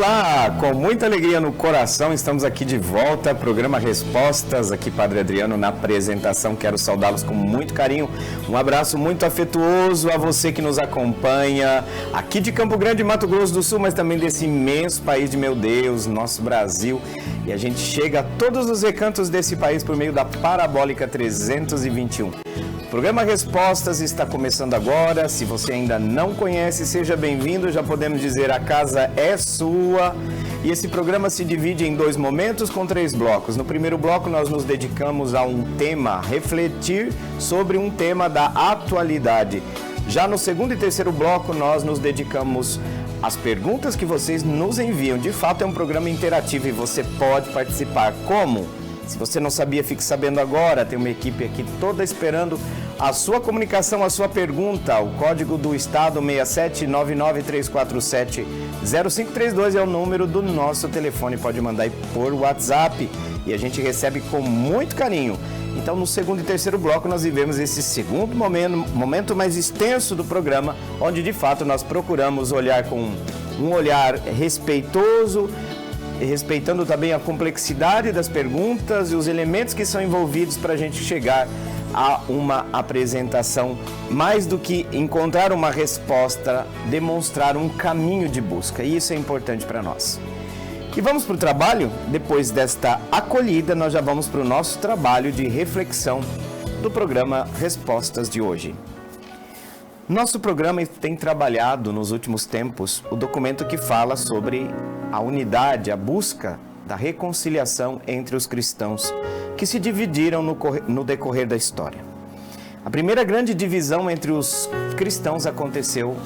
Olá, com muita alegria no coração, estamos aqui de volta, programa Respostas, aqui Padre Adriano na apresentação, quero saudá-los com muito carinho, um abraço muito afetuoso a você que nos acompanha, aqui de Campo Grande, Mato Grosso do Sul, mas também desse imenso país de meu Deus, nosso Brasil, e a gente chega a todos os recantos desse país por meio da Parabólica 321. O programa Respostas está começando agora, se você ainda não conhece, seja bem-vindo, já podemos dizer a casa é sua. E esse programa se divide em 2 momentos com 3 blocos. No primeiro bloco nós nos dedicamos a um tema, refletir sobre um tema da atualidade. Já no segundo e terceiro bloco nós nos dedicamos às perguntas que vocês nos enviam. De fato é um programa interativo e você pode participar. Como? Se você não sabia, fique sabendo agora, tem uma equipe aqui toda esperando a sua comunicação, a sua pergunta. O código do estado 67993470532 é o número do nosso telefone, pode mandar aí por WhatsApp e a gente recebe com muito carinho. Então no segundo e terceiro bloco nós vivemos esse segundo momento mais extenso do programa, onde de fato nós procuramos olhar com um olhar respeitoso, respeitando também a complexidade das perguntas e os elementos que são envolvidos para a gente chegar a uma apresentação, mais do que encontrar uma resposta, demonstrar um caminho de busca, e isso é importante para nós. E vamos para o trabalho? Depois desta acolhida, nós já vamos para o nosso trabalho de reflexão do programa Respostas de hoje. Nosso programa tem trabalhado nos últimos tempos o documento que fala sobre a unidade, a busca da reconciliação entre os cristãos que se dividiram no decorrer da história. A primeira grande divisão entre os cristãos aconteceu,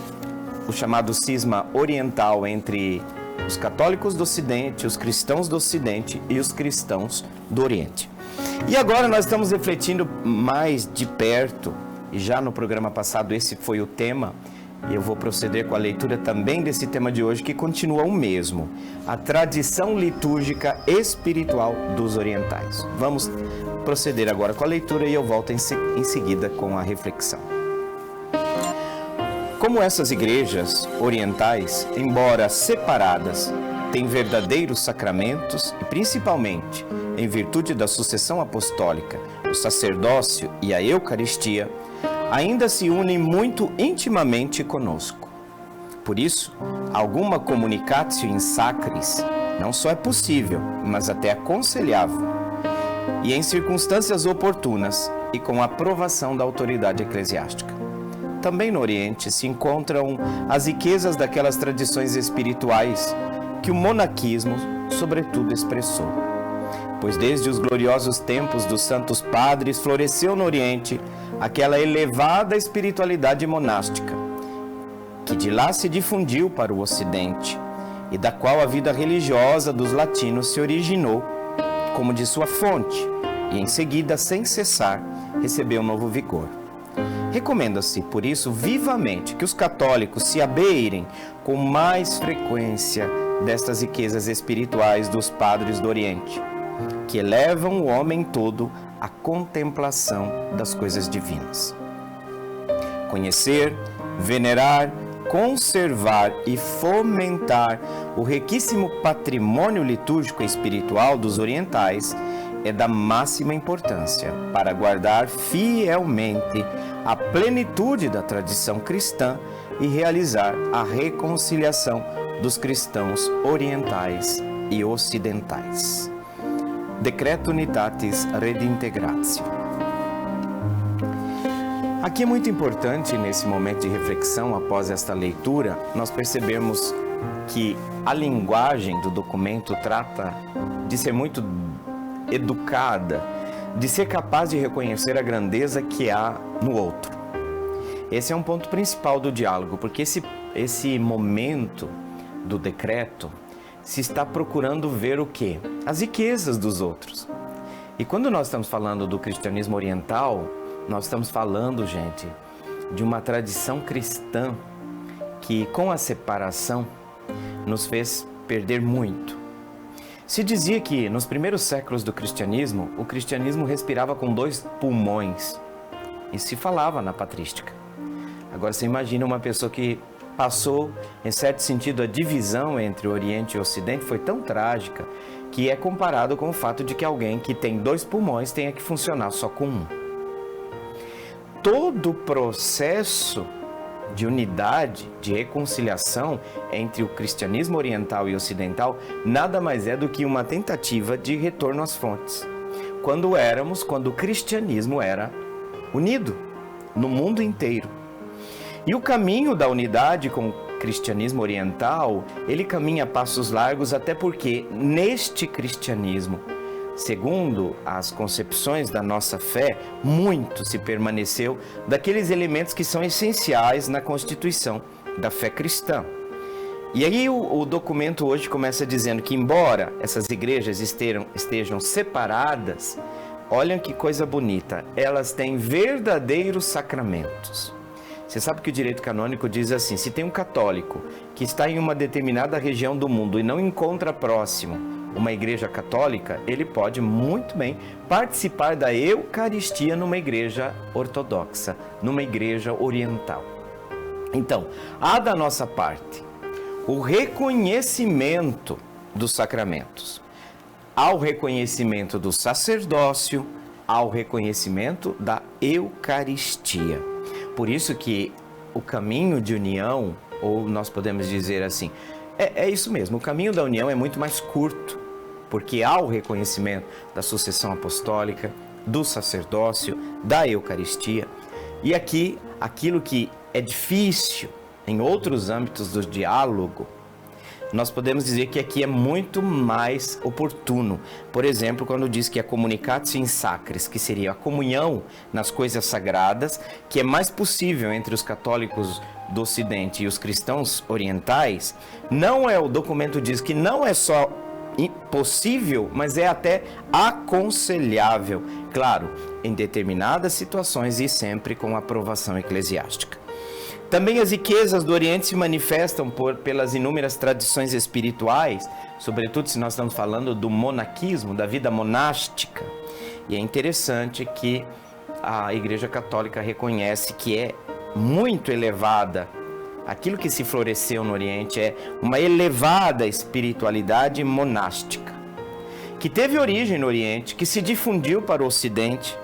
o chamado cisma oriental entre os católicos do Ocidente, os cristãos do Ocidente e os cristãos do Oriente. E agora nós estamos refletindo mais de perto, e já no programa passado esse foi o tema, e eu vou proceder com a leitura também desse tema de hoje, que continua o mesmo, a tradição litúrgica espiritual dos orientais. Vamos proceder agora com a leitura e eu volto em seguida com a reflexão. Como essas igrejas orientais, embora separadas, têm verdadeiros sacramentos e, principalmente, em virtude da sucessão apostólica, o sacerdócio e a Eucaristia, ainda se unem muito intimamente conosco. Por isso, alguma communicatio in sacris não só é possível, mas até aconselhável, e em circunstâncias oportunas e com a aprovação da autoridade eclesiástica. Também no Oriente se encontram as riquezas daquelas tradições espirituais que o monaquismo, sobretudo, expressou. Pois desde os gloriosos tempos dos santos padres floresceu no Oriente aquela elevada espiritualidade monástica, que de lá se difundiu para o Ocidente e da qual a vida religiosa dos latinos se originou como de sua fonte e em seguida, sem cessar, recebeu novo vigor. Recomenda-se, por isso, vivamente que os católicos se abeirem com mais frequência destas riquezas espirituais dos padres do Oriente, que elevam o homem todo à contemplação das coisas divinas. Conhecer, venerar, conservar e fomentar o riquíssimo patrimônio litúrgico e espiritual dos orientais é da máxima importância para guardar fielmente a plenitude da tradição cristã e realizar a reconciliação dos cristãos orientais e ocidentais. Decreto Unitatis Redintegratio. Aqui é muito importante, nesse momento de reflexão, após esta leitura, nós percebemos que a linguagem do documento trata de ser muito educada, de ser capaz de reconhecer a grandeza que há no outro. Esse é um ponto principal do diálogo, porque esse momento do decreto se está procurando ver o quê? As riquezas dos outros. E quando nós estamos falando do cristianismo oriental, nós estamos falando, gente, de uma tradição cristã que, com a separação, nos fez perder muito. Se dizia que, nos primeiros séculos do cristianismo, o cristianismo respirava com 2 pulmões. E se falava na patrística. Agora, você imagina uma pessoa que passou, em certo sentido, a divisão entre o Oriente e o Ocidente foi tão trágica que é comparado com o fato de que alguém que tem 2 pulmões tenha que funcionar só com um. Todo o processo de unidade, de reconciliação entre o cristianismo oriental e ocidental nada mais é do que uma tentativa de retorno às fontes. Quando o cristianismo era unido no mundo inteiro. E o caminho da unidade com o cristianismo oriental, ele caminha a passos largos, até porque neste cristianismo, segundo as concepções da nossa fé, muito se permaneceu daqueles elementos que são essenciais na constituição da fé cristã. E aí o documento hoje começa dizendo que, embora essas igrejas estejam separadas, olhem que coisa bonita, elas têm verdadeiros sacramentos. Você sabe que o direito canônico diz assim: se tem um católico que está em uma determinada região do mundo e não encontra próximo uma igreja católica, ele pode muito bem participar da Eucaristia numa igreja ortodoxa, numa igreja oriental. Então, há da nossa parte o reconhecimento dos sacramentos, ao reconhecimento do sacerdócio, ao reconhecimento da Eucaristia. Por isso que o caminho de união, ou nós podemos dizer assim, é isso mesmo, o caminho da união é muito mais curto, porque há o reconhecimento da sucessão apostólica, do sacerdócio, da Eucaristia. E aqui, aquilo que é difícil em outros âmbitos do diálogo, nós podemos dizer que aqui é muito mais oportuno. Por exemplo, quando diz que a communicatio in sacris, que seria a comunhão nas coisas sagradas, que é mais possível entre os católicos do Ocidente e os cristãos orientais, o documento diz que não é só possível, mas é até aconselhável, claro, em determinadas situações e sempre com aprovação eclesiástica. Também as riquezas do Oriente se manifestam pelas inúmeras tradições espirituais, sobretudo se nós estamos falando do monaquismo, da vida monástica. E é interessante que a Igreja Católica reconhece que é muito elevada. Aquilo que se floresceu no Oriente é uma elevada espiritualidade monástica, que teve origem no Oriente, que se difundiu para o Ocidente.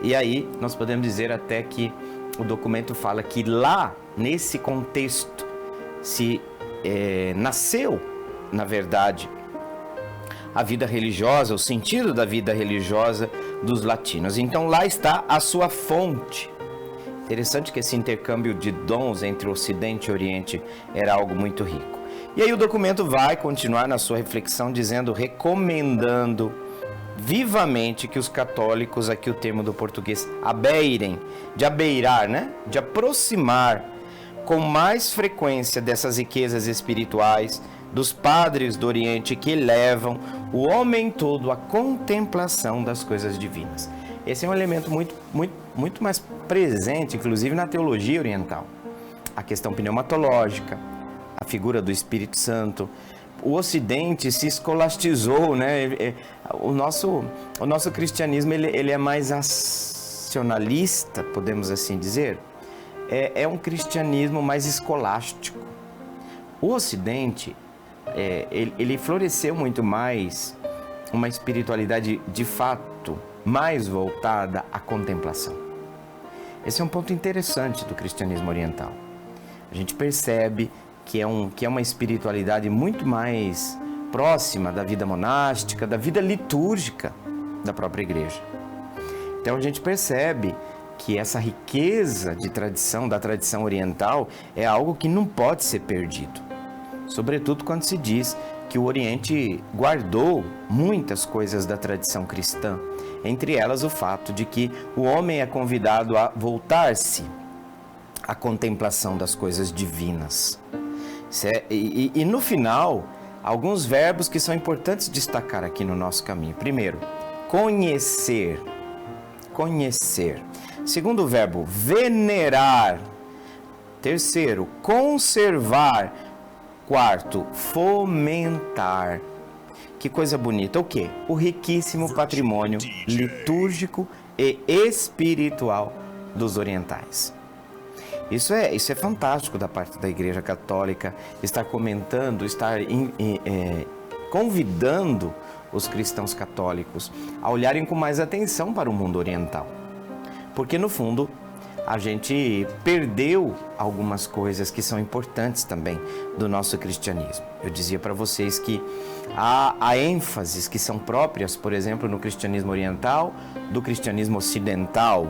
E aí nós podemos dizer até que o documento fala que lá, nesse contexto, nasceu, na verdade, a vida religiosa, o sentido da vida religiosa dos latinos. Então lá está a sua fonte. Interessante que esse intercâmbio de dons entre o Ocidente e o Oriente era algo muito rico. E aí o documento vai continuar na sua reflexão dizendo, recomendando vivamente que os católicos, aqui o termo do português, abeirem, de abeirar, de aproximar com mais frequência dessas riquezas espirituais, dos padres do Oriente que levam o homem todo à contemplação das coisas divinas. Esse é um elemento muito mais presente, inclusive na teologia oriental. A questão pneumatológica, a figura do Espírito Santo. O Ocidente se escolastizou, O nosso cristianismo ele é mais racionalista, podemos assim dizer. É um cristianismo mais escolástico. O Ocidente, ele floresceu muito mais uma espiritualidade de fato mais voltada à contemplação. Esse é um ponto interessante do cristianismo oriental. A gente percebe que é uma espiritualidade muito mais próxima da vida monástica, da vida litúrgica da própria igreja. Então a gente percebe que essa riqueza de tradição, da tradição oriental, é algo que não pode ser perdido. Sobretudo quando se diz que o Oriente guardou muitas coisas da tradição cristã, entre elas o fato de que o homem é convidado a voltar-se à contemplação das coisas divinas. E no final, alguns verbos que são importantes destacar aqui no nosso caminho. Primeiro, conhecer. Conhecer. Segundo verbo, venerar. Terceiro, conservar. Quarto, fomentar. Que coisa bonita. O quê? O riquíssimo patrimônio litúrgico e espiritual dos orientais. Isso é fantástico da parte da Igreja Católica, estar comentando, estar convidando os cristãos católicos a olharem com mais atenção para o mundo oriental. Porque, no fundo, a gente perdeu algumas coisas que são importantes também do nosso cristianismo. Eu dizia para vocês que há ênfases que são próprias, por exemplo, no cristianismo oriental, do cristianismo ocidental.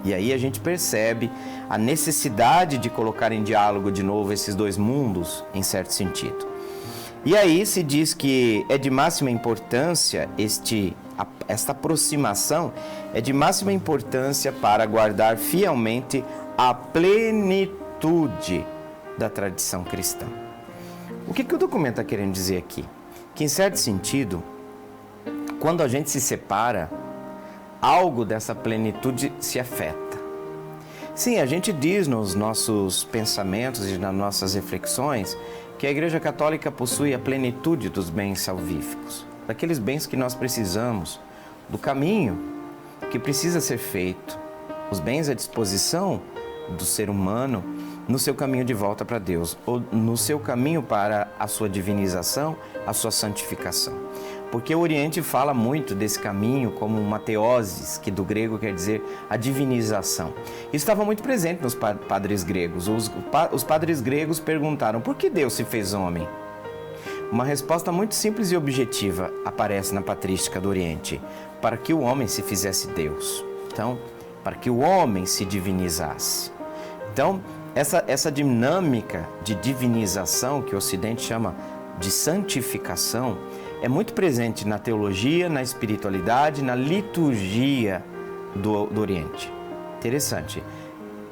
E aí a gente percebe a necessidade de colocar em diálogo de novo esses dois mundos, em certo sentido. E aí se diz que é de máxima importância, esta aproximação é de máxima importância para guardar fielmente a plenitude da tradição cristã. O que o documento está querendo dizer aqui? Que, em certo sentido, quando a gente se separa, algo dessa plenitude se afeta. Sim, a gente diz nos nossos pensamentos e nas nossas reflexões que a Igreja Católica possui a plenitude dos bens salvíficos, daqueles bens que nós precisamos, do caminho que precisa ser feito, os bens à disposição do ser humano no seu caminho de volta para Deus, ou no seu caminho para a sua divinização, a sua santificação. Porque o Oriente fala muito desse caminho como uma theosis, que do grego quer dizer a divinização. Isso estava muito presente nos padres gregos. Os padres gregos perguntaram: por que Deus se fez homem? Uma resposta muito simples e objetiva aparece na patrística do Oriente: para que o homem se fizesse Deus. Então, para que o homem se divinizasse. Então, essa dinâmica de divinização, que o Ocidente chama de santificação, é muito presente na teologia, na espiritualidade, na liturgia do Oriente. Interessante.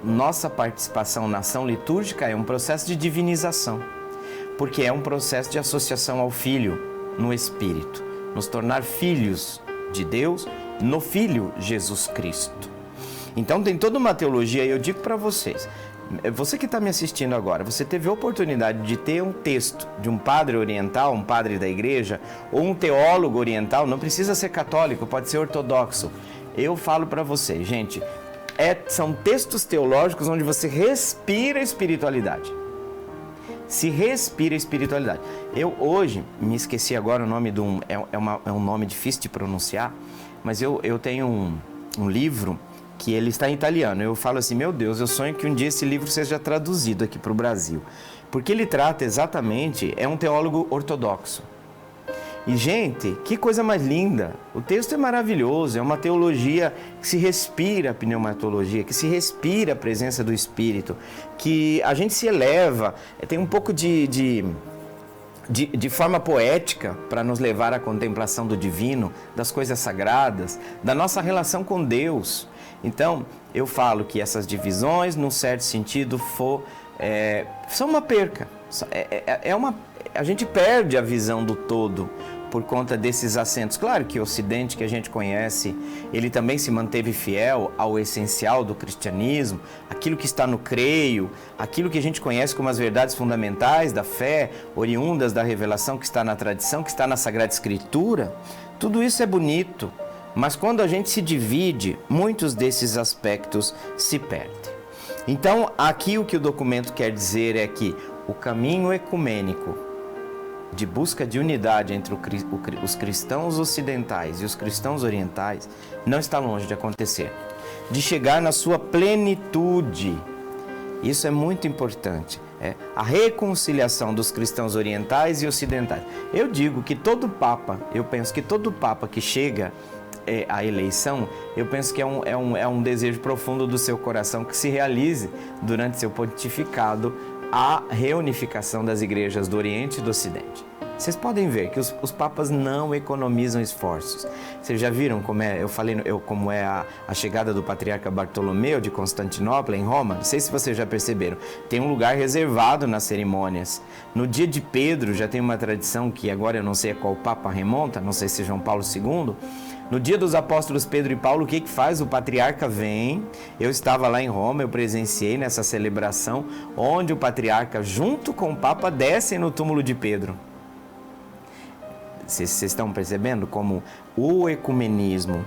Nossa participação na ação litúrgica é um processo de divinização, porque é um processo de associação ao Filho no Espírito, nos tornar filhos de Deus no Filho Jesus Cristo. Então tem toda uma teologia, e eu digo para vocês, você que está me assistindo agora, você teve a oportunidade de ter um texto de um padre oriental, um padre da igreja, ou um teólogo oriental, não precisa ser católico, pode ser ortodoxo. Eu falo para vocês, gente, são textos teológicos onde você respira espiritualidade. Se respira espiritualidade. Eu hoje, me esqueci agora o nome de é um nome difícil de pronunciar, mas eu tenho um livro que ele está em italiano. Eu falo assim, meu Deus, eu sonho que um dia esse livro seja traduzido aqui para o Brasil. Porque ele trata exatamente, é um teólogo ortodoxo. E, gente, que coisa mais linda! O texto é maravilhoso, é uma teologia que se respira a pneumatologia, que se respira a presença do Espírito, que a gente se eleva, tem um pouco de forma poética para nos levar à contemplação do divino, das coisas sagradas, da nossa relação com Deus. Então, eu falo que essas divisões, num certo sentido, são uma perca. A gente perde a visão do todo por conta desses acentos. Claro que o Ocidente, que a gente conhece, ele também se manteve fiel ao essencial do cristianismo, aquilo que está no creio, aquilo que a gente conhece como as verdades fundamentais da fé, oriundas da revelação que está na tradição, que está na Sagrada Escritura. Tudo isso é bonito. Mas quando a gente se divide, muitos desses aspectos se perdem. Então, aqui o que o documento quer dizer é que o caminho ecumênico de busca de unidade entre os cristãos ocidentais e os cristãos orientais não está longe de acontecer, de chegar na sua plenitude. Isso é muito importante. A reconciliação dos cristãos orientais e ocidentais. Eu digo que eu penso que todo papa que chega a eleição, eu penso que é um desejo profundo do seu coração que se realize durante seu pontificado a reunificação das igrejas do Oriente e do Ocidente. Vocês podem ver que os papas não economizam esforços. Vocês já viram como é a chegada do patriarca Bartolomeu de Constantinopla em Roma? Não sei se vocês já perceberam. Tem um lugar reservado nas cerimônias. No dia de Pedro já tem uma tradição que agora eu não sei a qual papa remonta, não sei se é João Paulo II. No dia dos apóstolos Pedro e Paulo, o que faz? O patriarca vem, eu estava lá em Roma, eu presenciei nessa celebração, onde o patriarca, junto com o Papa, descem no túmulo de Pedro. Vocês estão percebendo como o ecumenismo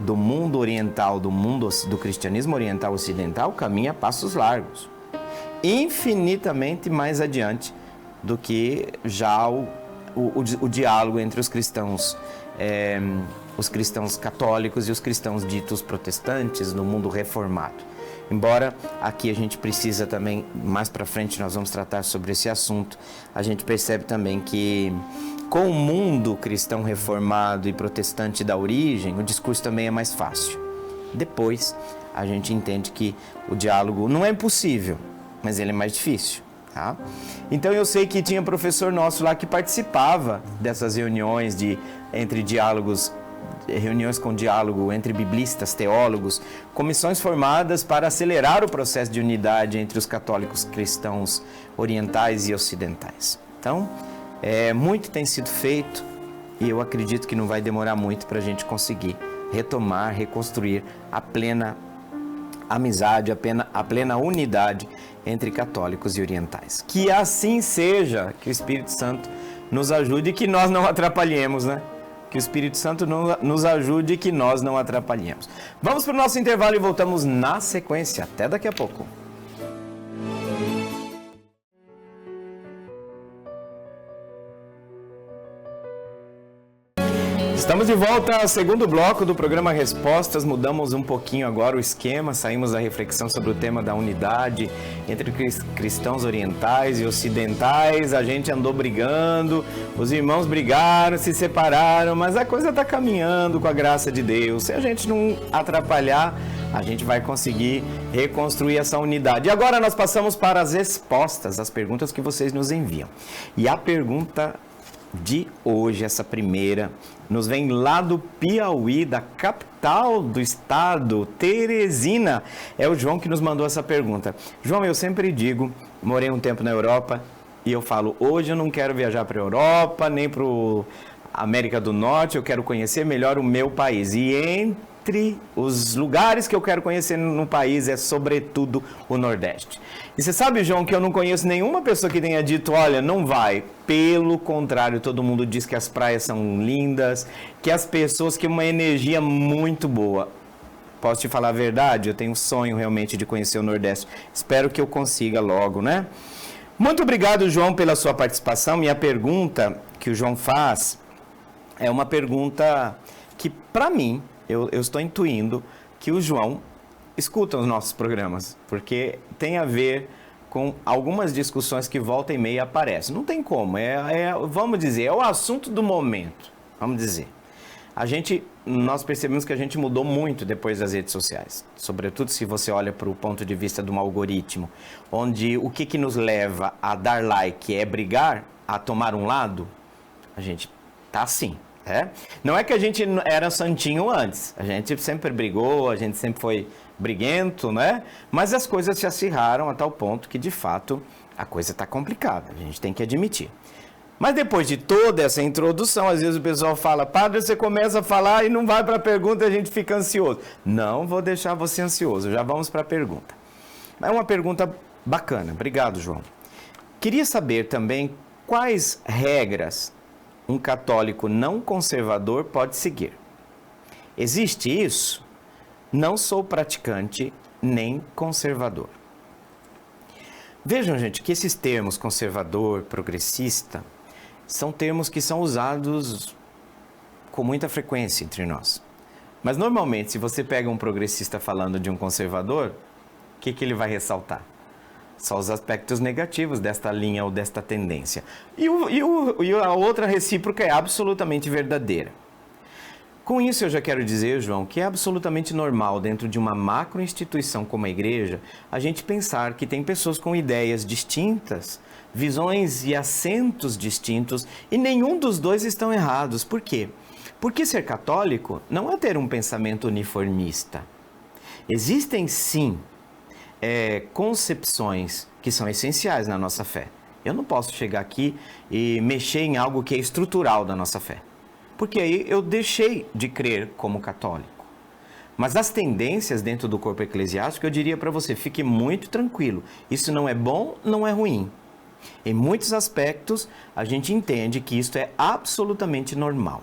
do mundo oriental, do cristianismo oriental ocidental, caminha a passos largos. infinitamente mais adiante do que já o diálogo entre os cristãos católicos e os cristãos ditos protestantes no mundo reformado. Embora aqui a gente precisa também, mais para frente nós vamos tratar sobre esse assunto, a gente percebe também que com o mundo cristão reformado e protestante da origem, o discurso também é mais fácil. Depois a gente entende que o diálogo não é impossível, mas ele é mais difícil. Tá? Então eu sei que tinha professor nosso lá que participava dessas reuniões reuniões com diálogo entre biblistas, teólogos, comissões formadas para acelerar o processo de unidade entre os católicos cristãos orientais e ocidentais. Então, muito tem sido feito e eu acredito que não vai demorar muito para a gente conseguir retomar, reconstruir a plena amizade, a plena unidade entre católicos e orientais. Que assim seja, que o Espírito Santo nos ajude e que nós não atrapalhemos, né? Que o Espírito Santo nos ajude e que nós não atrapalhemos. Vamos para o nosso intervalo e voltamos na sequência. Até daqui a pouco. Estamos de volta ao segundo bloco do programa Respostas. Mudamos um pouquinho agora o esquema, saímos da reflexão sobre o tema da unidade entre cristãos orientais e ocidentais. A gente andou brigando, os irmãos brigaram, se separaram, mas a coisa está caminhando com a graça de Deus. Se a gente não atrapalhar, a gente vai conseguir reconstruir essa unidade. E agora nós passamos para as respostas, as perguntas que vocês nos enviam. E a pergunta de hoje, essa primeira, nos vem lá do Piauí, da capital do estado, Teresina. É o João que nos mandou essa pergunta. João, eu sempre digo, morei um tempo na Europa e eu falo, hoje eu não quero viajar para a Europa, nem para a América do Norte, eu quero conhecer melhor o meu país. E entre os lugares que eu quero conhecer no país é sobretudo o Nordeste. E você sabe, João, que eu não conheço nenhuma pessoa que tenha dito, olha, não vai. Pelo contrário, todo mundo diz que as praias são lindas, que as pessoas, que uma energia muito boa. Posso te falar a verdade? Eu tenho um sonho realmente de conhecer o Nordeste. Espero que eu consiga logo, né? Muito obrigado, João, pela sua participação. Minha pergunta que o João faz é uma pergunta que, para mim, eu estou intuindo que o João escuta os nossos programas, porque tem a ver com algumas discussões que volta e meia aparecem. Não tem como, vamos dizer, é o assunto do momento, vamos dizer. Nós percebemos que a gente mudou muito depois das redes sociais, sobretudo se você olha para o ponto de vista de um algoritmo, onde o que nos leva a dar like é brigar, a tomar um lado, a gente tá assim. Não é que a gente era santinho antes, a gente sempre brigou, a gente sempre foi briguento, né? Mas as coisas se acirraram a tal ponto que, de fato, a coisa está complicada, a gente tem que admitir. Mas depois de toda essa introdução, às vezes o pessoal fala, padre, você começa a falar e não vai para a pergunta e a gente fica ansioso. Não vou deixar você ansioso, já vamos para a pergunta. É uma pergunta bacana, obrigado, João. Queria saber também quais regras um católico não conservador pode seguir. Existe isso? Não sou praticante nem conservador. Vejam, gente, que esses termos conservador, progressista, são termos que são usados com muita frequência entre nós. Mas normalmente, se você pega um progressista falando de um conservador, o que ele vai ressaltar? Só os aspectos negativos desta linha ou desta tendência. E a outra recíproca é absolutamente verdadeira. Com isso eu já quero dizer, João, que é absolutamente normal dentro de uma macro-instituição como a igreja, a gente pensar que tem pessoas com ideias distintas, visões e assentos distintos, e nenhum dos dois estão errados. Por quê? Porque ser católico não é ter um pensamento uniformista. Existem sim concepções que são essenciais na nossa fé. Eu não posso chegar aqui e mexer em algo que é estrutural da nossa fé, porque aí eu deixei de crer como católico. Mas as tendências dentro do corpo eclesiástico, eu diria para você, fique muito tranquilo. Isso não é bom, não é ruim. Em muitos aspectos, a gente entende que isso é absolutamente normal.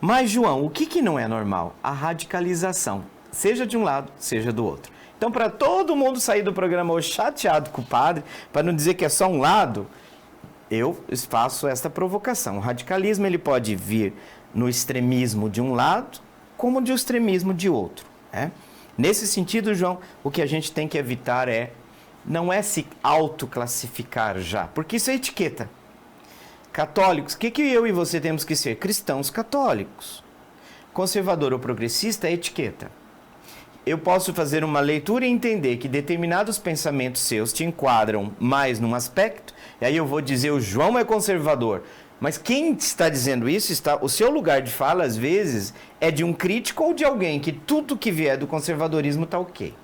Mas, João, o que não é normal? A radicalização, seja de um lado, seja do outro. Então, para todo mundo sair do programa hoje chateado com o padre, para não dizer que é só um lado, eu faço esta provocação. O radicalismo ele pode vir no extremismo de um lado, como de extremismo de outro, né? Nesse sentido, João, o que a gente tem que evitar não é se autoclassificar já, porque isso é etiqueta. Católicos, o que eu e você temos que ser? Cristãos católicos. Conservador ou progressista é etiqueta. Eu posso fazer uma leitura e entender que determinados pensamentos seus te enquadram mais num aspecto, e aí eu vou dizer o João é conservador. Mas quem está dizendo isso, o seu lugar de fala, às vezes, é de um crítico ou de alguém que tudo que vier do conservadorismo está ok.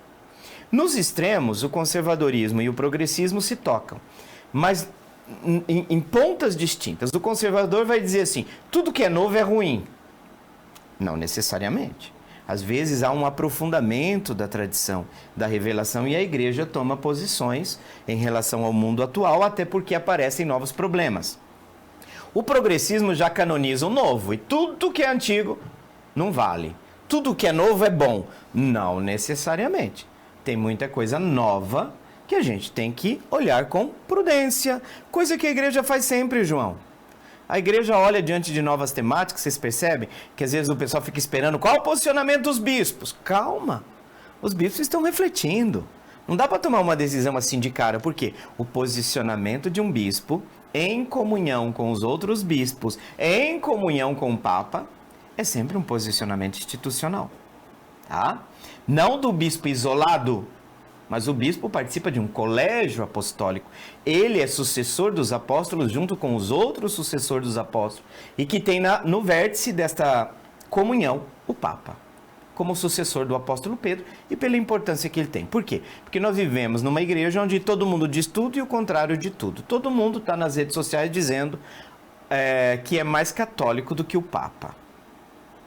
Nos extremos, o conservadorismo e o progressismo se tocam, mas em pontas distintas. O conservador vai dizer assim, tudo que é novo é ruim. Não necessariamente. Às vezes há um aprofundamento da tradição, da revelação, e a igreja toma posições em relação ao mundo atual, até porque aparecem novos problemas. O progressismo já canoniza o novo, e tudo que é antigo não vale. Tudo que é novo é bom. Não necessariamente. Tem muita coisa nova que a gente tem que olhar com prudência, coisa que a igreja faz sempre, João. A igreja olha diante de novas temáticas, vocês percebem que às vezes o pessoal fica esperando qual o posicionamento dos bispos. Calma, os bispos estão refletindo. Não dá para tomar uma decisão assim de cara, porque o posicionamento de um bispo em comunhão com os outros bispos, em comunhão com o Papa, é sempre um posicionamento institucional, tá? Não do bispo isolado, mas o bispo participa de um colégio apostólico. Ele é sucessor dos apóstolos junto com os outros sucessores dos apóstolos e que tem no vértice desta comunhão o Papa, como sucessor do apóstolo Pedro e pela importância que ele tem. Por quê? Porque nós vivemos numa igreja onde todo mundo diz tudo e o contrário de tudo. Todo mundo está nas redes sociais dizendo que é mais católico do que o Papa.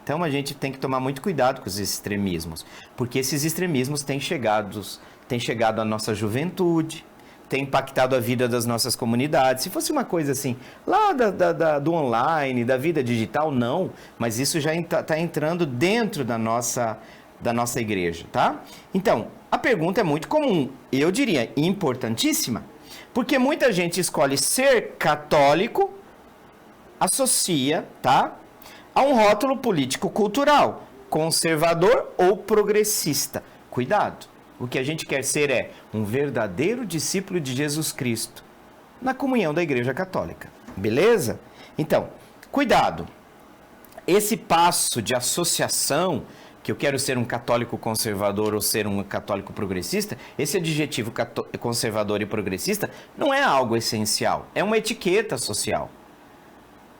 Então a gente tem que tomar muito cuidado com os extremismos, porque esses extremismos têm chegado à nossa juventude, têm impactado a vida das nossas comunidades. Se fosse uma coisa assim, lá do online, da vida digital, não, mas isso já está entrando dentro da nossa igreja, tá? Então, a pergunta é muito comum, eu diria importantíssima, porque muita gente escolhe ser católico, associa, tá? A um rótulo político-cultural, conservador ou progressista. Cuidado, o que a gente quer ser é um verdadeiro discípulo de Jesus Cristo, na comunhão da Igreja Católica, beleza? Então, cuidado, esse passo de associação, que eu quero ser um católico conservador ou ser um católico progressista, esse adjetivo conservador e progressista não é algo essencial, é uma etiqueta social.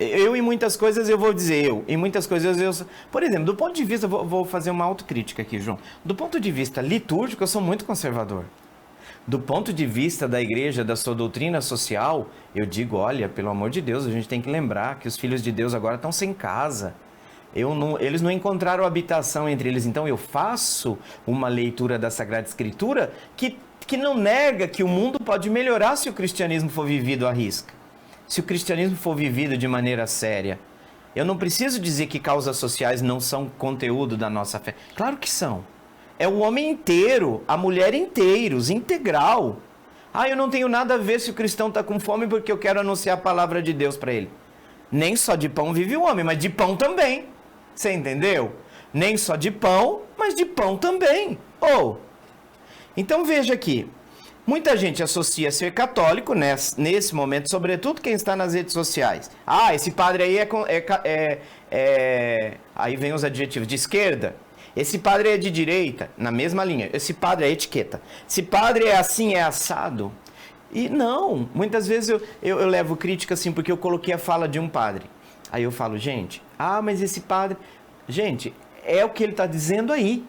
Em muitas coisas eu vou dizer em muitas coisas eu... Por exemplo, do ponto de vista, vou fazer uma autocrítica aqui, João. Do ponto de vista litúrgico, eu sou muito conservador. Do ponto de vista da igreja, da sua doutrina social, eu digo, olha, pelo amor de Deus, a gente tem que lembrar que os filhos de Deus agora estão sem casa. Eles não encontraram habitação entre eles, então eu faço uma leitura da Sagrada Escritura que não nega que o mundo pode melhorar se o cristianismo for vivido à risca. Se o cristianismo for vivido de maneira séria. Eu não preciso dizer que causas sociais não são conteúdo da nossa fé. Claro que são. É o homem inteiro, a mulher inteiros, integral. Eu não tenho nada a ver se o cristão está com fome porque eu quero anunciar a palavra de Deus para ele. Nem só de pão vive o homem, mas de pão também. Você entendeu? Nem só de pão, mas de pão também. Então veja aqui. Muita gente associa ser católico nesse momento, sobretudo quem está nas redes sociais. Esse padre aí aí vem os adjetivos de esquerda. Esse padre é de direita, na mesma linha. Esse padre é etiqueta. Esse padre é assim, é assado. E não, muitas vezes eu levo crítica assim, porque eu coloquei a fala de um padre. Aí eu falo, gente, mas esse padre... Gente, é o que ele está dizendo aí.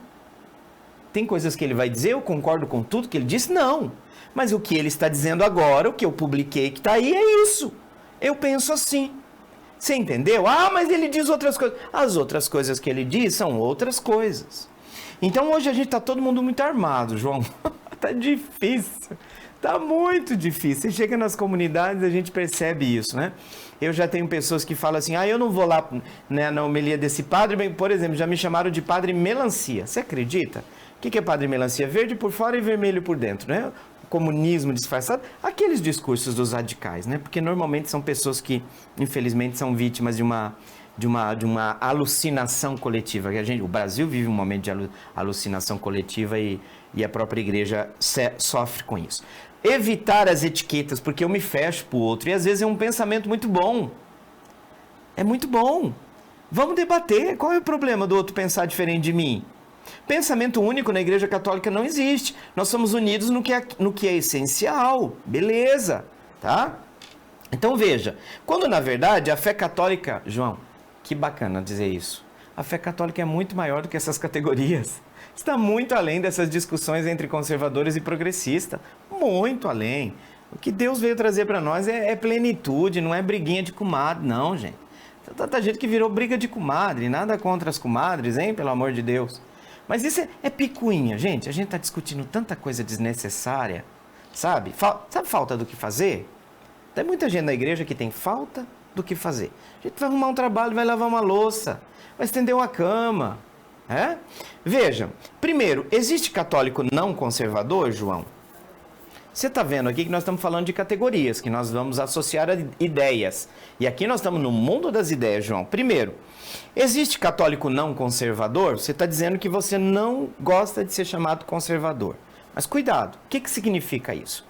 Tem coisas que ele vai dizer, eu concordo com tudo que ele disse? Não. Mas o que ele está dizendo agora, o que eu publiquei que está aí, é isso. Eu penso assim. Você entendeu? Mas ele diz outras coisas. As outras coisas que ele diz são outras coisas. Então hoje a gente está todo mundo muito armado, João. Tá difícil. Tá muito difícil. Você chega nas comunidades, a gente percebe isso, né? Eu já tenho pessoas que falam assim, eu não vou lá, né, na homilia desse padre. Bem, por exemplo, já me chamaram de padre melancia. Você acredita? O que é padre melancia? Verde por fora e vermelho por dentro, né? O comunismo disfarçado. Aqueles discursos dos radicais, né? Porque normalmente são pessoas que, infelizmente, são vítimas de uma alucinação coletiva. O Brasil vive um momento de alucinação coletiva e a própria igreja sofre com isso. Evitar as etiquetas, porque eu me fecho para o outro. E às vezes é um pensamento muito bom. É muito bom. Vamos debater. Qual é o problema do outro pensar diferente de mim? Pensamento único na Igreja Católica não existe. Nós somos unidos no que é essencial. Beleza, tá? Então veja, quando na verdade a fé católica, João, que bacana dizer isso, a fé católica é muito maior do que essas categorias. Está muito além dessas discussões entre conservadores e progressistas. Muito além. O que Deus veio trazer para nós é plenitude, não é briguinha de comadre, não, gente. Tem tanta gente que virou briga de comadre, nada contra as comadres, hein, pelo amor de Deus. Mas isso é picuinha, gente. A gente está discutindo tanta coisa desnecessária, sabe? Sabe falta do que fazer? Tem muita gente na igreja que tem falta do que fazer. A gente vai arrumar um trabalho, vai lavar uma louça, vai estender uma cama. Veja, primeiro, existe católico não conservador, João? Você está vendo aqui que nós estamos falando de categorias, que nós vamos associar a ideias. E aqui nós estamos no mundo das ideias, João. Primeiro, existe católico não conservador? Você está dizendo que você não gosta de ser chamado conservador. Mas cuidado, o que significa isso?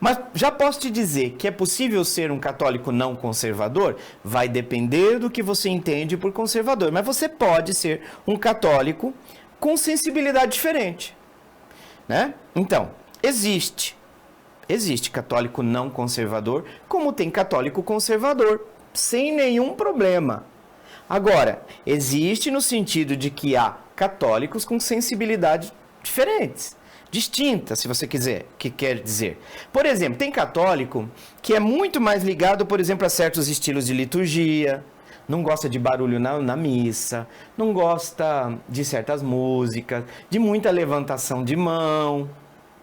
Mas já posso te dizer que é possível ser um católico não conservador? Vai depender do que você entende por conservador. Mas você pode ser um católico com sensibilidade diferente, né? Então, existe católico não conservador, como tem católico conservador, sem nenhum problema. Agora, existe no sentido de que há católicos com sensibilidades diferentes. Distinta, se você quiser, que quer dizer. Por exemplo, tem católico que é muito mais ligado, por exemplo, a certos estilos de liturgia, não gosta de barulho na missa, não gosta de certas músicas, de muita levantação de mão,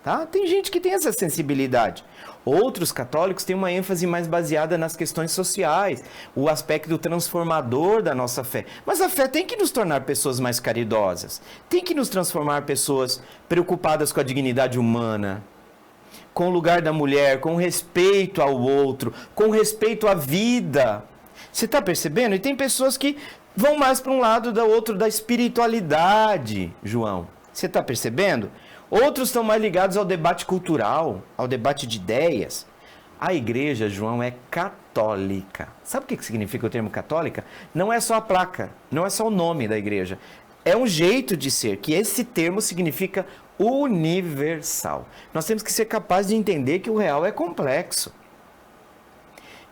tá? Tem gente que tem essa sensibilidade. Outros católicos têm uma ênfase mais baseada nas questões sociais, o aspecto transformador da nossa fé. Mas a fé tem que nos tornar pessoas mais caridosas, tem que nos transformar pessoas preocupadas com a dignidade humana, com o lugar da mulher, com respeito ao outro, com respeito à vida. Você está percebendo? E tem pessoas que vão mais para um lado da outro da espiritualidade, João. Você está percebendo? Outros estão mais ligados ao debate cultural, ao debate de ideias. A igreja, João, é católica. Sabe o que significa o termo católica? Não é só a placa, não é só o nome da igreja. É um jeito de ser, que esse termo significa universal. Nós temos que ser capazes de entender que o real é complexo.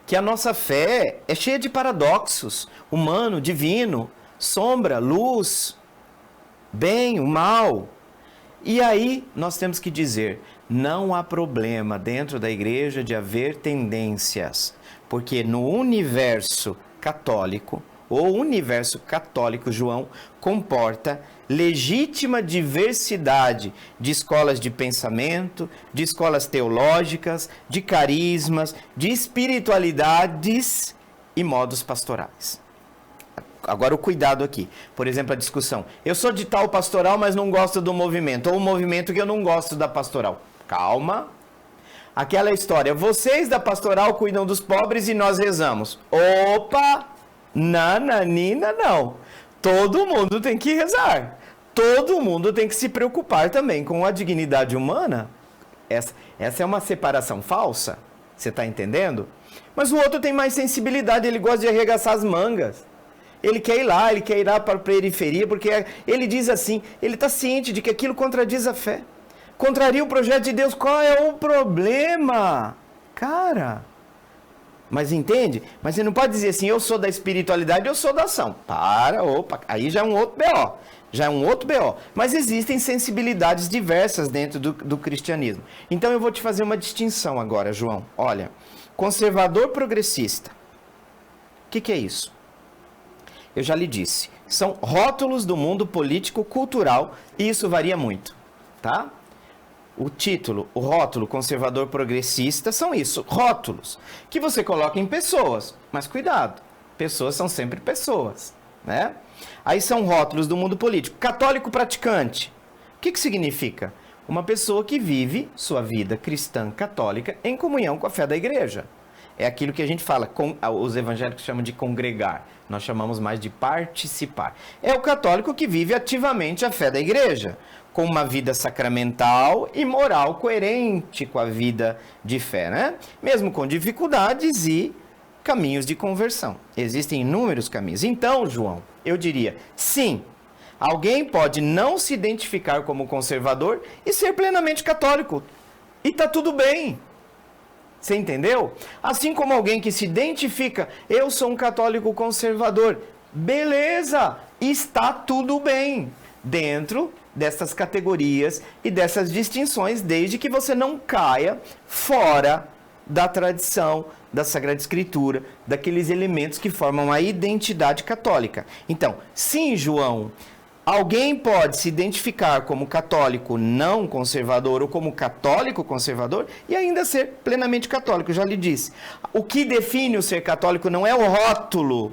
Que a nossa fé é cheia de paradoxos, humano, divino, sombra, luz, bem, o mal. E aí nós temos que dizer, não há problema dentro da igreja de haver tendências, porque no universo católico, o universo católico, João, comporta legítima diversidade de escolas de pensamento, de escolas teológicas, de carismas, de espiritualidades e modos pastorais. Agora o cuidado aqui. Por exemplo, a discussão. Eu sou de tal pastoral, mas não gosto do movimento. Ou o movimento que eu não gosto da pastoral. Calma. Aquela história. Vocês da pastoral cuidam dos pobres e nós rezamos. Opa! Nananina, não. Todo mundo tem que rezar. Todo mundo tem que se preocupar também com a dignidade humana. Essa é uma separação falsa. Você está entendendo? Mas o outro tem mais sensibilidade. Ele gosta de arregaçar as mangas. Ele quer ir lá para a periferia, porque ele diz assim, ele está ciente de que aquilo contradiz a fé. Contraria o projeto de Deus, qual é o problema? Cara, mas entende? Mas você não pode dizer assim, eu sou da espiritualidade, eu sou da ação. Opa, aí já é um outro BO. Mas existem sensibilidades diversas dentro do cristianismo. Então eu vou te fazer uma distinção agora, João. Olha, conservador progressista. O que é isso? Eu já lhe disse, são rótulos do mundo político-cultural e isso varia muito, tá? o título, o rótulo conservador progressista são isso, rótulos, que você coloca em pessoas. Mas cuidado, pessoas são sempre pessoas, né? Aí são rótulos do mundo político. Católico praticante. O que significa? Uma pessoa que vive sua vida cristã católica em comunhão com a fé da igreja. É aquilo que a gente fala, os evangélicos chamam de congregar, nós chamamos mais de participar. É o católico que vive ativamente a fé da igreja, com uma vida sacramental e moral coerente com a vida de fé, né? Mesmo com dificuldades e caminhos de conversão. Existem inúmeros caminhos. Então, João, eu diria, sim, alguém pode não se identificar como conservador e ser plenamente católico. E tá tudo bem. Você entendeu? Assim como alguém que se identifica, eu sou um católico conservador. Beleza, está tudo bem. Dentro dessas categorias e dessas distinções, desde que você não caia fora da tradição, da Sagrada Escritura, daqueles elementos que formam a identidade católica. Então, sim, João, alguém pode se identificar como católico não conservador ou como católico conservador e ainda ser plenamente católico, já lhe disse. O que define o ser católico não é o rótulo.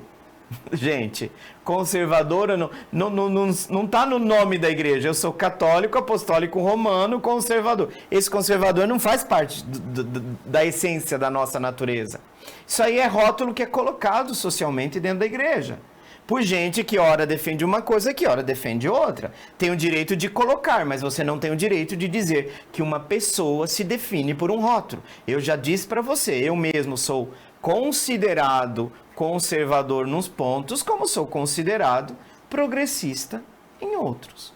Gente, conservador não está no nome da igreja. Eu sou católico, apostólico romano, conservador. Esse conservador não faz parte da essência da nossa natureza. Isso aí é rótulo que é colocado socialmente dentro da igreja. Por gente que ora defende uma coisa, que ora defende outra. Tem o direito de colocar, mas você não tem o direito de dizer que uma pessoa se define por um rótulo. Eu já disse para você, eu mesmo sou considerado conservador nos pontos, como sou considerado progressista em outros.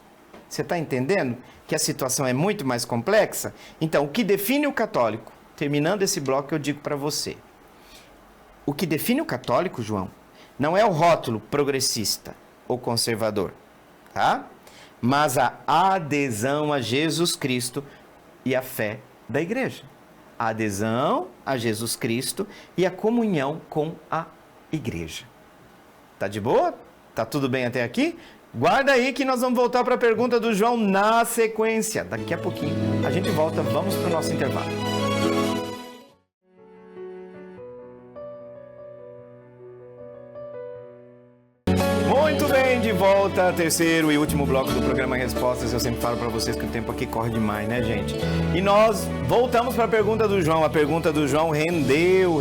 Você está entendendo que a situação é muito mais complexa? Então, o que define o católico? Terminando esse bloco, eu digo para você. O que define o católico, João, não é o rótulo progressista ou conservador, tá? Mas a adesão a Jesus Cristo e a fé da igreja. A adesão a Jesus Cristo e a comunhão com a igreja. Tá de boa? Tá tudo bem até aqui? Guarda aí que nós vamos voltar para a pergunta do João na sequência. Daqui a pouquinho a gente volta, vamos para o nosso intervalo. Muito bem, de volta, terceiro e último bloco do programa Respostas. Eu sempre falo para vocês que o tempo aqui corre demais, né, gente? E nós voltamos para a pergunta do João. A pergunta do João rendeu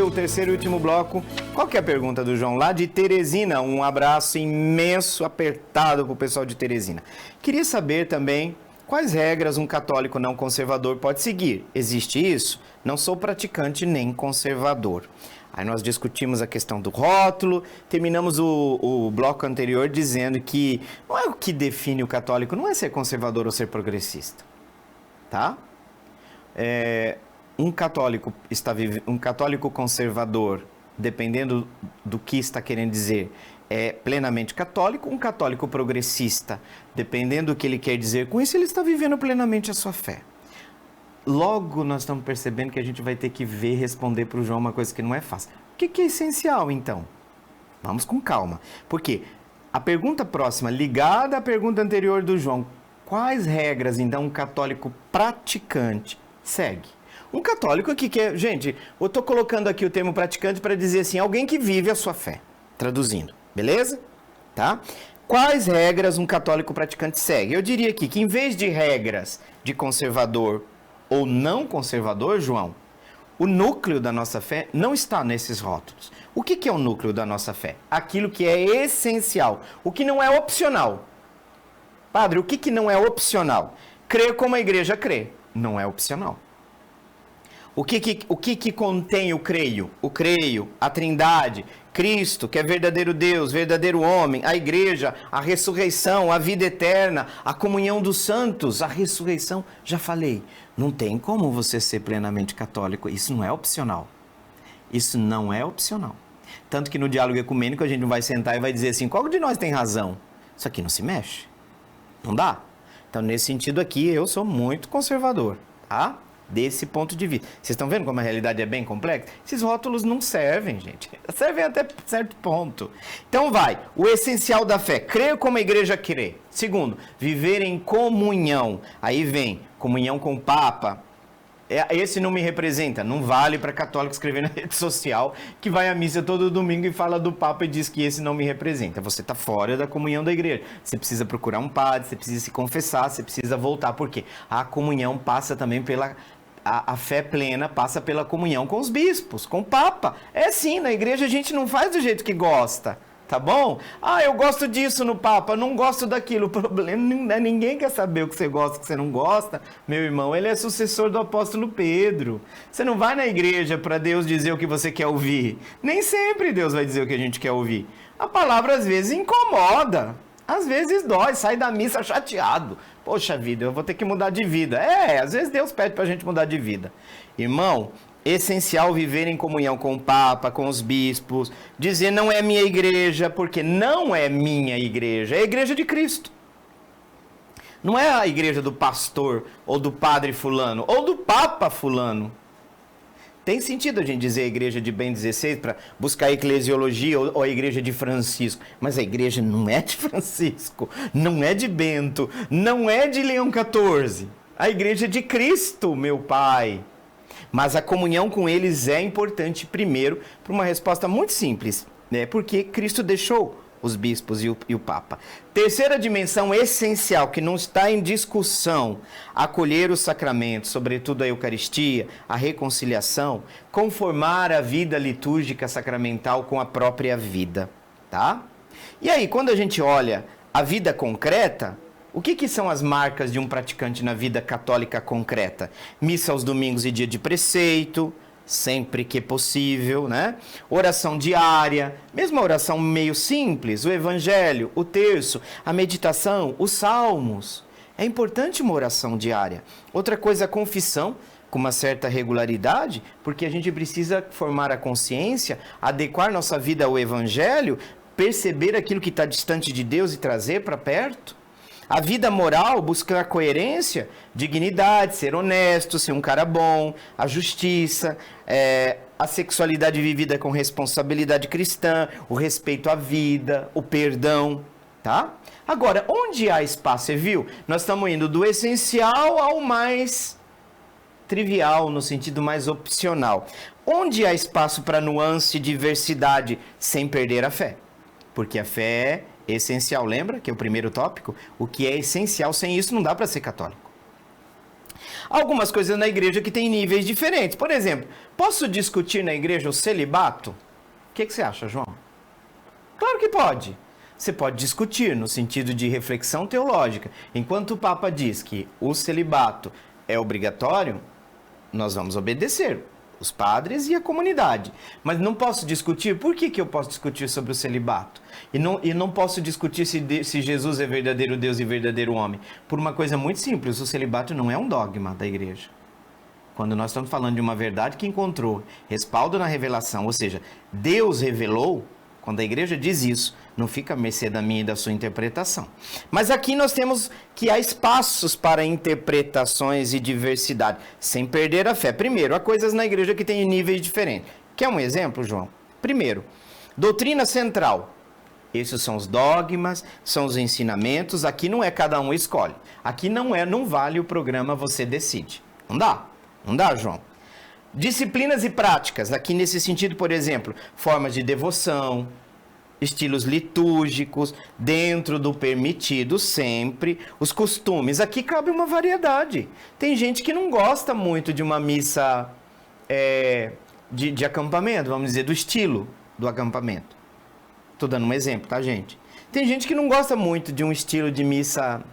o terceiro e último bloco. Qual que é a pergunta do João? Lá de Teresina. Um abraço imenso, apertado para o pessoal de Teresina. Queria saber também quais regras um católico não conservador pode seguir. Existe isso? Não sou praticante nem conservador. Aí nós discutimos a questão do rótulo, terminamos o bloco anterior dizendo que não é o que define o católico, não é ser conservador ou ser progressista, tá? Um católico conservador, dependendo do que está querendo dizer, é plenamente católico. Um católico progressista, dependendo do que ele quer dizer com isso, ele está vivendo plenamente a sua fé. Logo, nós estamos percebendo que a gente vai ter que responder para o João uma coisa que não é fácil. O que é essencial, então? Vamos com calma. Porque a pergunta próxima, ligada à pergunta anterior do João, quais regras, então, um católico praticante segue? Um católico que quer... Gente, eu estou colocando aqui o termo praticante para dizer assim, alguém que vive a sua fé. Traduzindo, beleza? Tá? Quais regras um católico praticante segue? Eu diria aqui que em vez de regras de conservador ou não conservador, João, o núcleo da nossa fé não está nesses rótulos. O que é o núcleo da nossa fé? Aquilo que é essencial, o que não é opcional. Padre, o que não é opcional? Crer como a igreja crê, não é opcional. O que contém o creio? O creio, a Trindade, Cristo, que é verdadeiro Deus, verdadeiro homem, a igreja, a ressurreição, a vida eterna, a comunhão dos santos, a ressurreição. Já falei, não tem como você ser plenamente católico, isso não é opcional. Isso não é opcional. Tanto que no diálogo ecumênico a gente não vai sentar e vai dizer assim, qual de nós tem razão? Isso aqui não se mexe. Não dá. Então, nesse sentido aqui, eu sou muito conservador, tá? desse ponto de vista. Vocês estão vendo como a realidade é bem complexa? Esses rótulos não servem, gente. Servem até certo ponto. Então vai, o essencial da fé, crer como a igreja crê. Segundo, viver em comunhão. Aí vem comunhão com o Papa. Esse não me representa, não vale para católico escrever na rede social que vai à missa todo domingo e fala do Papa e diz que esse não me representa. Você está fora da comunhão da igreja. Você precisa procurar um padre, você precisa se confessar, você precisa voltar. Por quê? A comunhão passa também pela... A fé plena passa pela comunhão com os bispos, com o Papa. É sim, na igreja a gente não faz do jeito que gosta. Tá bom? Ah, eu gosto disso no Papa, não gosto daquilo. O problema é ninguém quer saber o que você gosta, o que você não gosta. Meu irmão, ele é sucessor do apóstolo Pedro. Você não vai na igreja para Deus dizer o que você quer ouvir. Nem sempre Deus vai dizer o que a gente quer ouvir. A palavra às vezes incomoda. Às vezes dói, sai da missa chateado. Poxa vida, eu vou ter que mudar de vida. Às vezes Deus pede pra gente mudar de vida. Irmão, essencial viver em comunhão com o Papa, com os bispos. Dizer não é minha igreja, porque não é minha igreja. É a igreja de Cristo. Não é a igreja do pastor, ou do padre fulano, ou do Papa fulano. Tem sentido a gente dizer a igreja de Bento XVI para buscar a eclesiologia ou a igreja de Francisco. Mas a igreja não é de Francisco, não é de Bento, não é de Leão XIV. A igreja é de Cristo, meu Pai. Mas a comunhão com eles é importante primeiro por uma resposta muito simples, né? Porque Cristo deixou os bispos e o Papa. Terceira dimensão essencial, que não está em discussão, acolher os sacramentos, sobretudo a Eucaristia, a reconciliação, conformar a vida litúrgica sacramental com a própria vida, tá? E aí, quando a gente olha a vida concreta, o que são as marcas de um praticante na vida católica concreta? Missa aos domingos e dia de preceito, sempre que possível, né? Oração diária, mesmo a oração meio simples, o evangelho, o terço, a meditação, os salmos. É importante uma oração diária. Outra coisa, a confissão, com uma certa regularidade, porque a gente precisa formar a consciência, adequar nossa vida ao evangelho, perceber aquilo que está distante de Deus e trazer para perto. A vida moral, buscar coerência, dignidade, ser honesto, ser um cara bom, a justiça, a sexualidade vivida com responsabilidade cristã, o respeito à vida, o perdão, tá? Agora, onde há espaço, você viu? Nós estamos indo do essencial ao mais trivial, no sentido mais opcional. Onde há espaço para nuance e diversidade sem perder a fé? Porque a fé é essencial, lembra? Que é o primeiro tópico. O que é essencial, sem isso não dá para ser católico. Algumas coisas na igreja que têm níveis diferentes. Por exemplo, posso discutir na igreja o celibato? O que você acha, João? Claro que pode. Você pode discutir no sentido de reflexão teológica. Enquanto o Papa diz que o celibato é obrigatório, nós vamos obedecer. Os padres e a comunidade. Mas não posso discutir, por que eu posso discutir sobre o celibato? E não posso discutir se Jesus é verdadeiro Deus e verdadeiro homem. Por uma coisa muito simples, o celibato não é um dogma da igreja. Quando nós estamos falando de uma verdade que encontrou respaldo na revelação, ou seja, Deus revelou, quando a igreja diz isso, não fica à mercê da minha e da sua interpretação. Mas aqui nós temos que há espaços para interpretações e diversidade, sem perder a fé. Primeiro, há coisas na igreja que têm níveis diferentes. Quer um exemplo, João? Primeiro, doutrina central. Esses são os dogmas, são os ensinamentos. Aqui não é cada um escolhe. Aqui não vale o programa você decide. Não dá, João. Disciplinas e práticas, aqui nesse sentido, por exemplo, formas de devoção, estilos litúrgicos, dentro do permitido sempre, os costumes, aqui cabe uma variedade. Tem gente que não gosta muito de uma missa de acampamento, vamos dizer, do estilo do acampamento. Estou dando um exemplo, tá, gente? Tem gente que não gosta muito de um estilo de missa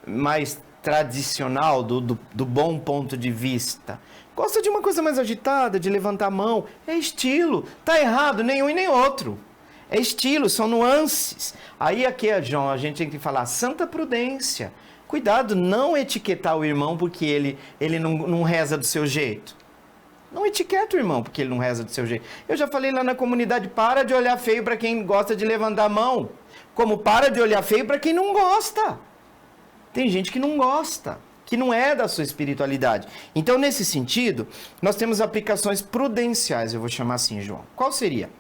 mais tradicional, do bom ponto de vista. Gosta de uma coisa mais agitada, de levantar a mão. É estilo. Tá errado, nenhum e nem outro. É estilo, são nuances. Aí aqui, João, a gente tem que falar santa prudência. Cuidado, não etiquetar o irmão porque ele não reza do seu jeito. Não etiqueta o irmão porque ele não reza do seu jeito. Eu já falei lá na comunidade, para de olhar feio para quem gosta de levantar a mão. Como para de olhar feio para quem não gosta. Tem gente que não gosta. que não é da sua espiritualidade. Então, nesse sentido, nós temos aplicações prudenciais, eu vou chamar assim, João. Qual seria?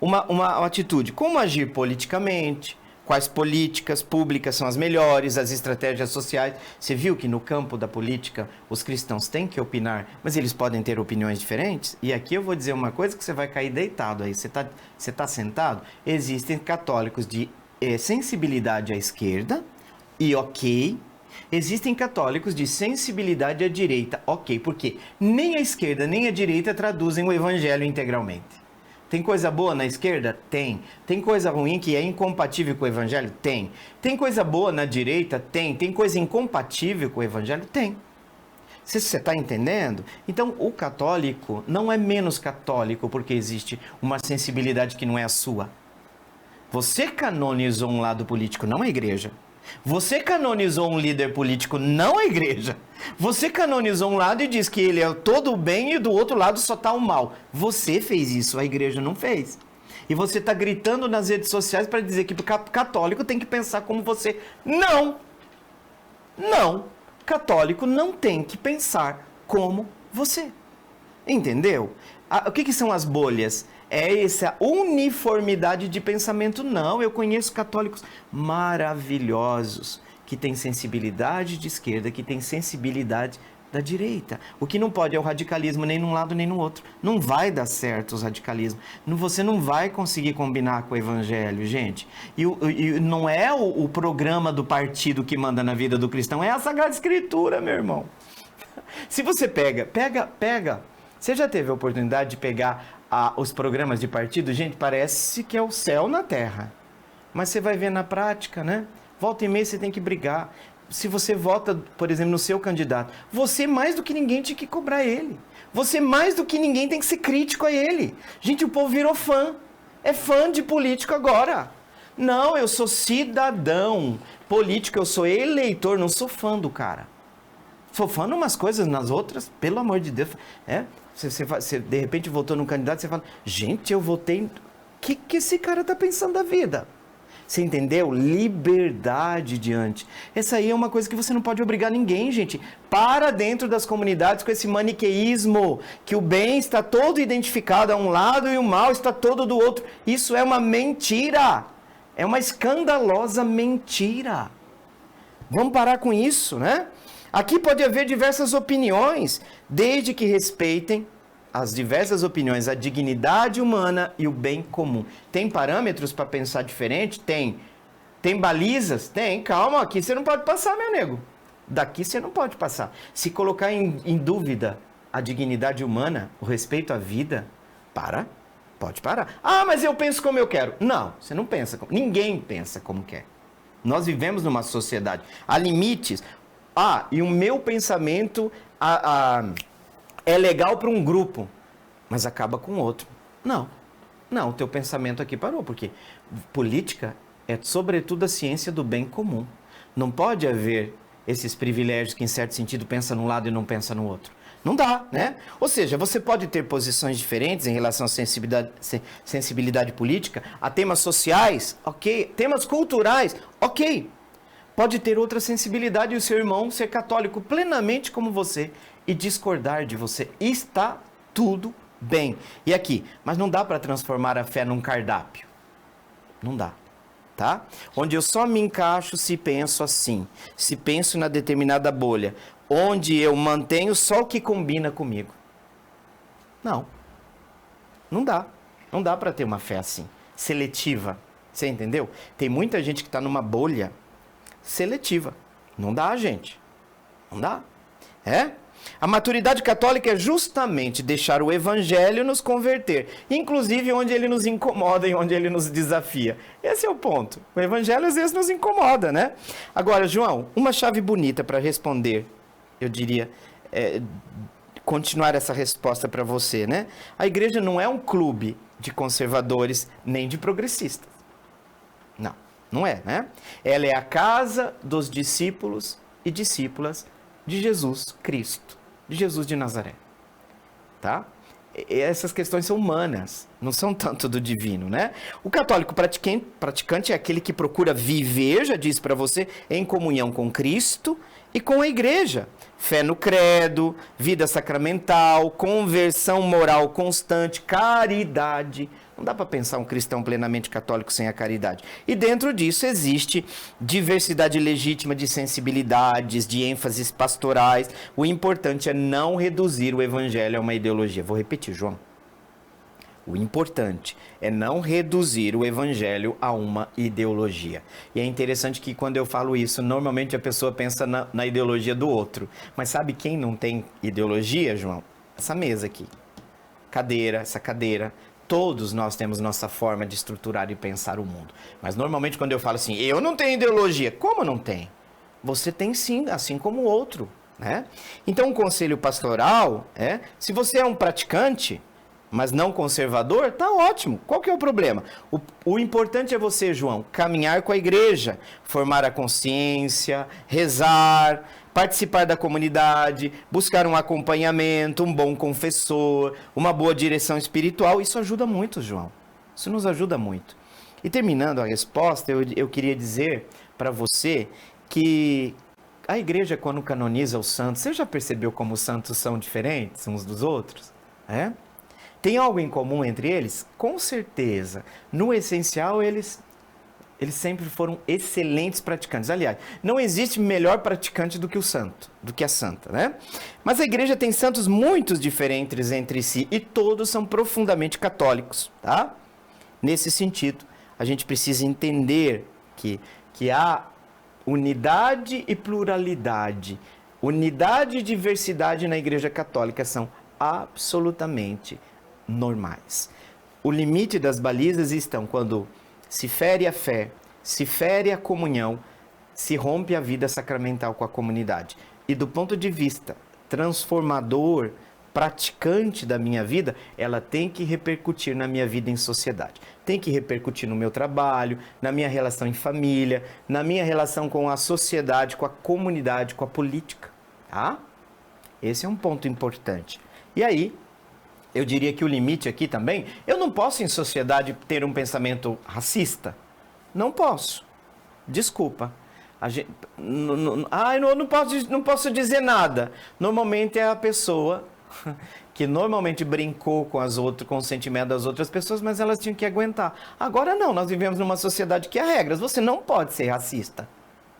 Uma atitude, como agir politicamente, quais políticas públicas são as melhores, as estratégias sociais. Você viu que no campo da política os cristãos têm que opinar, mas eles podem ter opiniões diferentes? E aqui eu vou dizer uma coisa que você vai cair deitado aí. Você tá sentado? Existem católicos de sensibilidade à esquerda e ok. Existem católicos de sensibilidade à direita, ok. Porque nem a esquerda nem a direita traduzem o evangelho integralmente. Tem coisa boa na esquerda? Tem. Tem coisa ruim que é incompatível com o evangelho? Tem. Tem coisa boa na direita? Tem. Tem coisa incompatível com o evangelho? Tem. Você está entendendo? Então, o católico não é menos católico porque existe uma sensibilidade que não é a sua. Você canonizou um lado político, não a igreja. Você canonizou um líder político, não a igreja. Você canonizou um lado e diz que ele é todo o bem e do outro lado só está o mal. Você fez isso, a igreja não fez. E você está gritando nas redes sociais para dizer que o católico tem que pensar como você. Não! Não! Católico não tem que pensar como você. Entendeu? O que são as bolhas? É essa uniformidade de pensamento. Não, eu conheço católicos maravilhosos que têm sensibilidade de esquerda, que têm sensibilidade da direita. O que não pode é o radicalismo nem num lado nem no outro. Não vai dar certo os radicalismos. Você não vai conseguir combinar com o evangelho, gente. E não é o programa do partido que manda na vida do cristão, é a Sagrada Escritura, meu irmão. Se você pega. Você já teve a oportunidade de pegar os programas de partido? Gente, parece que é o céu na terra. Mas você vai ver na prática, né? Volta e meia você tem que brigar. Se você vota, por exemplo, no seu candidato, você mais do que ninguém tem que cobrar ele. Você mais do que ninguém tem que ser crítico a ele. Gente, o povo virou fã. É fã de político agora. Não, eu sou cidadão. Político, eu sou eleitor, não sou fã do cara. Sou fã de umas coisas, nas outras, pelo amor de Deus. Você de repente votou num candidato, você fala, gente, eu votei... O que esse cara tá pensando da vida? Você entendeu? Liberdade diante. Essa aí é uma coisa que você não pode obrigar ninguém, gente. Para dentro das comunidades com esse maniqueísmo, que o bem está todo identificado a um lado e o mal está todo do outro. Isso é uma mentira. É uma escandalosa mentira. Vamos parar com isso, né? Aqui pode haver diversas opiniões, desde que respeitem as diversas opiniões, a dignidade humana e o bem comum. Tem parâmetros para pensar diferente? Tem. Tem balizas? Tem. Calma, aqui você não pode passar, meu nego. Daqui você não pode passar. Se colocar em dúvida a dignidade humana, o respeito à vida, pode parar. Ah, mas eu penso como eu quero. Não, você não pensa como... Ninguém pensa como quer. Nós vivemos numa sociedade. Há limites... e o meu pensamento é legal para um grupo, mas acaba com outro. Não, o teu pensamento aqui parou, porque política é sobretudo a ciência do bem comum. Não pode haver esses privilégios que em certo sentido pensa num lado e não pensa no outro. Não dá, né? Ou seja, você pode ter posições diferentes em relação à sensibilidade política, a temas sociais, ok, temas culturais, ok. Pode ter outra sensibilidade e o seu irmão ser católico plenamente como você e discordar de você. Está tudo bem. E aqui, mas não dá para transformar a fé num cardápio. Não dá, tá? Onde eu só me encaixo se penso assim, se penso na determinada bolha, onde eu mantenho só o que combina comigo. Não dá. Não dá para ter uma fé assim, seletiva. Você entendeu? Tem muita gente que está numa bolha seletiva. Não dá, gente. Não dá. A maturidade católica é justamente deixar o evangelho nos converter, inclusive onde ele nos incomoda e onde ele nos desafia. Esse é o ponto. O evangelho às vezes nos incomoda, né? Agora, João, uma chave bonita para responder, eu diria, continuar essa resposta para você, né? A igreja não é um clube de conservadores nem de progressistas. Não é, né? Ela é a casa dos discípulos e discípulas de Jesus Cristo, de Jesus de Nazaré, tá? essas questões são humanas, não são tanto do divino, né? O católico praticante é aquele que procura viver, já disse para você, em comunhão com Cristo e com a igreja. Fé no credo, vida sacramental, conversão moral constante, caridade. Não dá para pensar um cristão plenamente católico sem a caridade. E dentro disso existe diversidade legítima de sensibilidades, de ênfases pastorais. O importante é não reduzir o evangelho a uma ideologia. Vou repetir, João. O importante é não reduzir o evangelho a uma ideologia. E é interessante que quando eu falo isso, normalmente a pessoa pensa na ideologia do outro. Mas sabe quem não tem ideologia, João? Essa mesa aqui. Essa cadeira. Todos nós temos nossa forma de estruturar e pensar o mundo. Mas normalmente quando eu falo assim, eu não tenho ideologia. Como não tem? Você tem sim, assim como o outro, né? Então o conselho pastoral se você é um praticante, mas não conservador, tá ótimo. Qual que é o problema? O importante é você, João, caminhar com a igreja, formar a consciência, rezar, participar da comunidade, buscar um acompanhamento, um bom confessor, uma boa direção espiritual. Isso ajuda muito, João. Isso nos ajuda muito. E terminando a resposta, eu queria dizer para você que a igreja, quando canoniza os santos, você já percebeu como os santos são diferentes uns dos outros? Tem algo em comum entre eles? Com certeza. No essencial, eles sempre foram excelentes praticantes. Aliás, não existe melhor praticante do que o santo, do que a santa, né? Mas a igreja tem santos muito diferentes entre si e todos são profundamente católicos, tá? Nesse sentido, a gente precisa entender que há unidade e pluralidade. Unidade e diversidade na igreja católica são absolutamente normais. O limite das balizas estão quando se fere a fé, se fere a comunhão, se rompe a vida sacramental com a comunidade. E do ponto de vista transformador, praticante da minha vida, ela tem que repercutir na minha vida em sociedade. Tem que repercutir no meu trabalho, na minha relação em família, na minha relação com a sociedade, com a comunidade, com a política. Tá? Esse é um ponto importante. E aí, eu diria que o limite aqui também, eu não posso em sociedade ter um pensamento racista. Não posso. Desculpa. Eu não posso dizer nada. Normalmente é a pessoa que normalmente brincou com com o sentimento das outras pessoas, mas elas tinham que aguentar. Agora não, nós vivemos numa sociedade que há regras. Você não pode ser racista.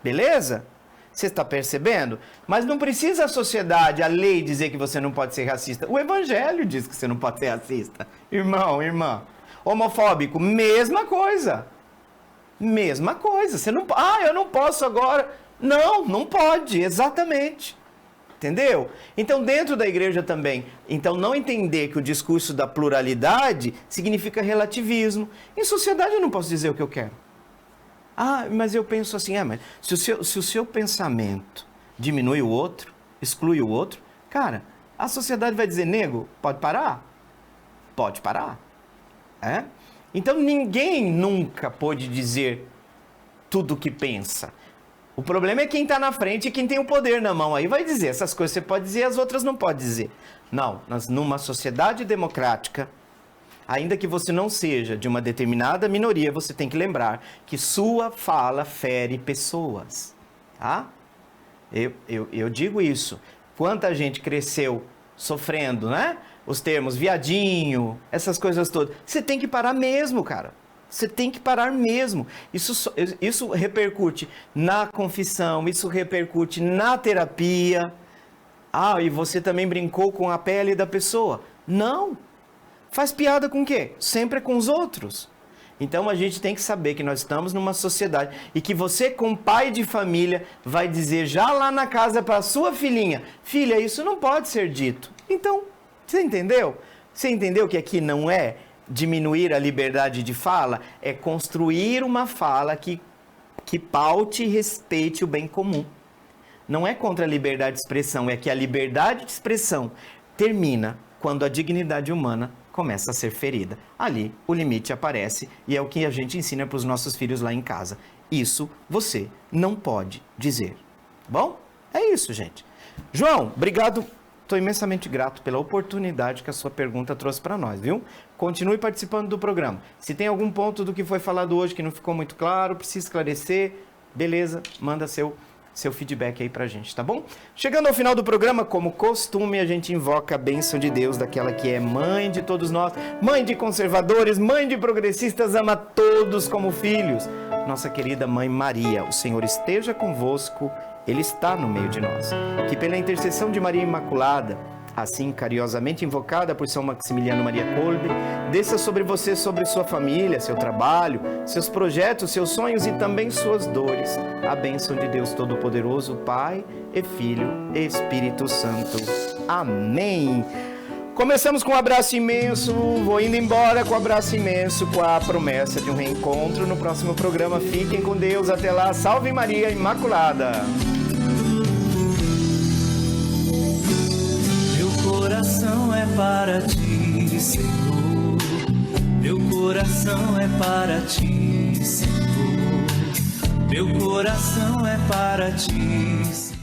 Beleza? Você está percebendo? Mas não precisa a sociedade, a lei dizer que você não pode ser racista. O evangelho diz que você não pode ser racista. Irmão, irmã. Homofóbico, mesma coisa. Mesma coisa. Você não, eu não posso agora. Não, não pode, exatamente. Entendeu? Então, dentro da igreja também. Então, não entender que o discurso da pluralidade significa relativismo. Em sociedade eu não posso dizer o que eu quero. Mas eu penso assim, mas se o seu pensamento diminui o outro, exclui o outro, cara, a sociedade vai dizer, nego, pode parar? Pode parar. Então ninguém nunca pôde dizer tudo o que pensa. O problema é quem está na frente e quem tem o poder na mão. Aí vai dizer, essas coisas você pode dizer, as outras não pode dizer. Não, numa sociedade democrática, ainda que você não seja de uma determinada minoria, você tem que lembrar que sua fala fere pessoas, tá? Eu digo isso. Quanta gente cresceu sofrendo, né? Os termos viadinho, essas coisas todas. Você tem que parar mesmo, cara. Você tem que parar mesmo. Isso repercute na confissão, isso repercute na terapia. E você também brincou com a pele da pessoa. Não. Faz piada com o quê? Sempre com os outros. Então a gente tem que saber que nós estamos numa sociedade e que você, como pai de família, vai dizer já lá na casa para a sua filhinha, filha, isso não pode ser dito. Então, você entendeu? Você entendeu que aqui não é diminuir a liberdade de fala, é construir uma fala que paute e respeite o bem comum. Não é contra a liberdade de expressão, é que a liberdade de expressão termina quando a dignidade humana começa a ser ferida. Ali, o limite aparece e é o que a gente ensina para os nossos filhos lá em casa. Isso você não pode dizer. Bom, é isso, gente. João, obrigado Estou imensamente grato pela oportunidade que a sua pergunta trouxe para nós, viu? Continue participando do programa. Se tem algum ponto do que foi falado hoje que não ficou muito claro, precisa esclarecer, beleza, manda seu feedback aí pra gente, tá bom? Chegando ao final do programa, como costume, a gente invoca a bênção de Deus, daquela que é mãe de todos nós, mãe de conservadores, mãe de progressistas, ama todos como filhos. Nossa querida Mãe Maria, o Senhor esteja convosco, Ele está no meio de nós. Que pela intercessão de Maria Imaculada, assim carinhosamente invocada por São Maximiliano Maria Kolbe, desça sobre você, sobre sua família, seu trabalho, seus projetos, seus sonhos e também suas dores. A bênção de Deus Todo-Poderoso, Pai e Filho e Espírito Santo. Amém. Começamos com um abraço imenso, vou indo embora com um abraço imenso, com a promessa de um reencontro no próximo programa. Fiquem com Deus, até lá, salve Maria Imaculada. Coração é para ti, Senhor. Meu coração é para ti, Senhor. Meu coração é para ti, Senhor.